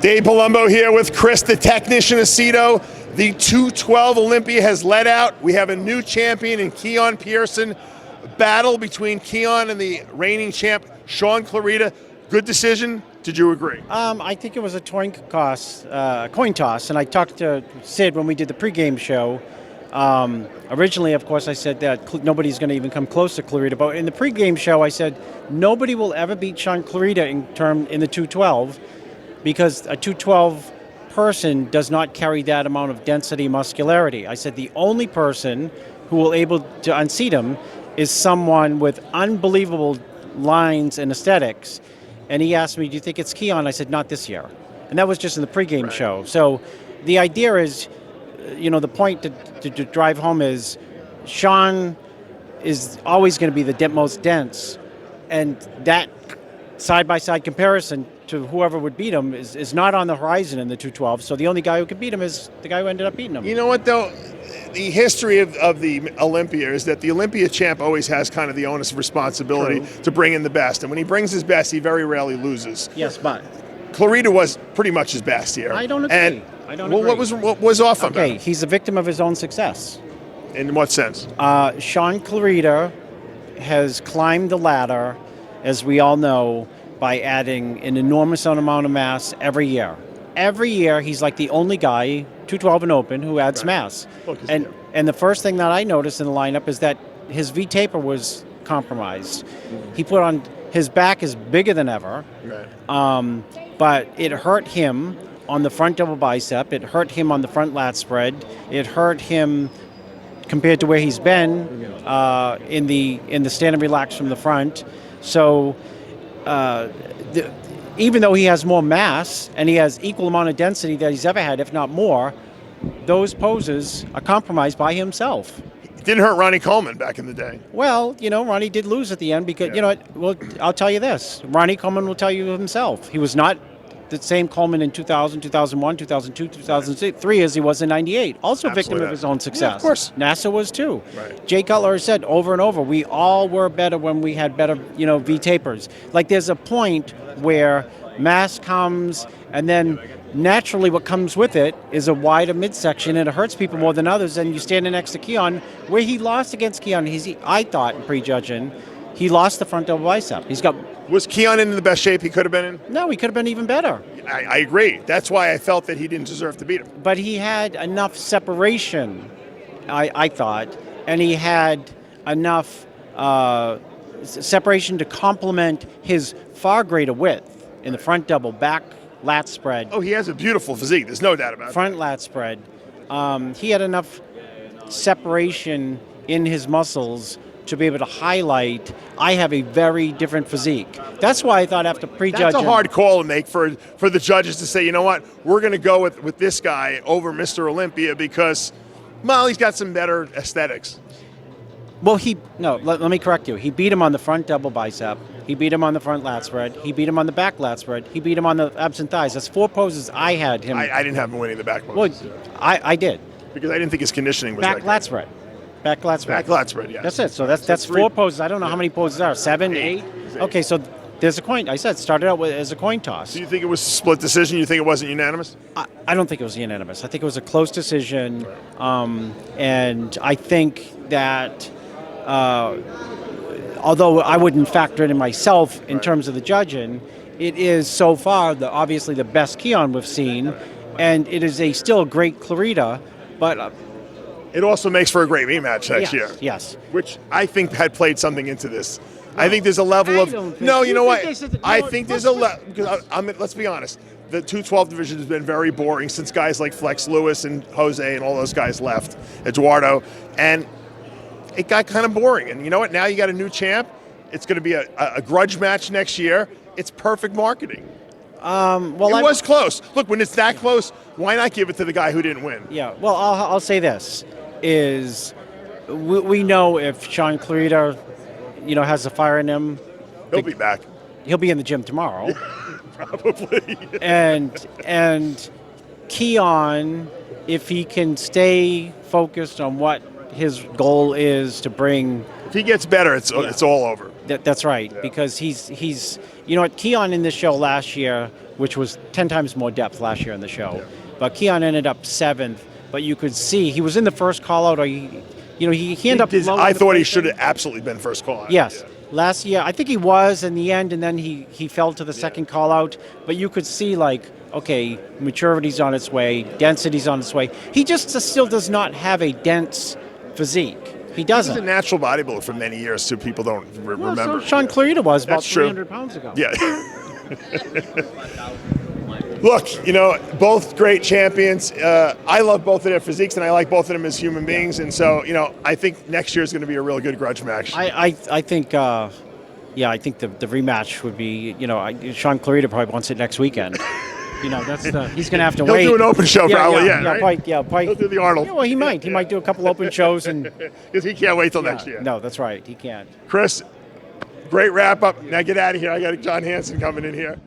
Dave Palumbo here with Chris, the technician Aceto. The 212 Olympia has let out. We have a new champion in Keone Pearson. Battle between Keone and the reigning champ, Shaun Clarida. Good decision. Did you agree? I think it was a coin toss, and I talked to Sid when we did the pregame show. Originally, of course, I said that nobody's going to even come close to Clarida, but in the pregame show, I said nobody will ever beat Shaun Clarida in the 212 because a 212 person does not carry that amount of density muscularity. I said the only person who will able to unseat him is someone with unbelievable lines and aesthetics. And he asked me, do you think it's Keone? I said, not this year. And that was just in the pregame show. So the idea is, the point to drive home is Shaun is always going to be the most dense. And that side-by-side comparison to whoever would beat him is not on the horizon in the 212. So the only guy who could beat him is the guy who ended up beating him. You know what, though? The history of the Olympia is that the Olympia champ always has kind of the onus of responsibility to bring in the best. And when he brings his best, he very rarely loses. Yes, but Clarida was pretty much his best here. I don't agree. And, I don't agree. What was off of him? Okay, he's a victim of his own success. In what sense? Shaun Clarida has climbed the ladder, as we all know, by adding an enormous amount of mass every year. Every year, he's like the only guy, 212 and open, who adds mass. And the first thing that I noticed in the lineup is that his V-taper was compromised. He put on, his back is bigger than ever, but it hurt him on the front double bicep, it hurt him on the front lat spread, it hurt him compared to where he's been in the stand and relax from the front. So even though he has more mass and he has equal amount of density that he's ever had, if not more, those poses are compromised by himself. It didn't hurt Ronnie Coleman back in the day. Well, Ronnie did lose at the end because, well, I'll tell you this. Ronnie Coleman will tell you himself. He was not the same Coleman in 2000, 2001, 2002, 2003 as he was in 98. Also a victim of his own success. Yeah, of course. NASA was too. Right. Jay Cutler has said over and over, we all were better when we had better, V-tapers. Like there's a point where mass comes and then naturally what comes with it is a wider midsection and it hurts people more than others. And you stand next to Keone, where he lost against Keone, I thought in prejudging, he lost the front double bicep. Was Keone in the best shape he could have been in? No, he could have been even better. I agree. That's why I felt that he didn't deserve to beat him. But he had enough separation, I thought, and he had enough separation to complement his far greater width in the front double, back lat spread. Oh, he has a beautiful physique. There's no doubt about it. Front lat spread. He had enough separation in his muscles to be able to highlight, I have a very different physique. That's why I thought after prejudging... That's a hard call to make for the judges to say, you know what, we're going to go with this guy over Mr. Olympia because, well, he's got some better aesthetics. Well, let me correct you. He beat him on the front double bicep. He beat him on the front lat spread. He beat him on the back lat spread. He beat him on the abs and thighs. That's 4 poses I had him. I didn't have him winning the back poses. Well, I did. Because I didn't think his conditioning was back lat spread. Back lat spread. Back lat spread, yeah. That's it. So that's 4 poses. I don't know how many poses there are. 7, 8? Okay, so there's a coin. I said it started out as a coin toss. Do you think it was a split decision? You think it wasn't unanimous? I don't think it was unanimous. I think it was a close decision. And I think that although I wouldn't factor it in myself in terms of the judging, it is so far obviously the best Keone we've seen. And it is still a great Clarida, but... it also makes for a great rematch next year. Yes. Which I think had played something into this. No, I think there's a level of... No, you know what? I think there's a level... Let's be honest. The 212 division has been very boring since guys like Flex Lewis and Jose and all those guys left, Eduardo, and it got kind of boring. And you know what? Now you got a new champ. It's going to be a grudge match next year. It's perfect marketing. It was close. Look, when it's that close, why not give it to the guy who didn't win? Yeah, well, I'll say this, is we know if Shaun Clarida, has the fire in him. He'll be back. He'll be in the gym tomorrow. Probably. and Keone, if he can stay focused on what his goal is to bring... If he gets better, it's all over. That's right, because he's Keone in this show last year which was 10 times more depth last year in the show. But Keone ended up 7th. But you could see he was in the first call out, or he ended up. I thought he should have absolutely been first call out. Yes. Yeah. Last year, I think he was in the end, and then he fell to the second call out. But you could see, like, okay, maturity's on its way, density's on its way. He just still does not have a dense physique. He doesn't. He's a natural bodybuilder for many years, too. People don't remember. So Shaun Clarida was about That's true. 300 pounds ago. Yeah. Look, both great champions. I love both of their physiques, and I like both of them as human beings. And so, I think next year is going to be a real good grudge match. I think, I think the rematch would be, Shaun Clarida probably wants it next weekend. That's he's going to have to wait. He'll do an open show probably, right? Probably. He'll do the Arnold. Yeah, well, he might. He might do a couple open shows. Because he can't wait till next year. No, that's right. He can't. Chris, great wrap-up. Now get out of here. I got John Hansen coming in here.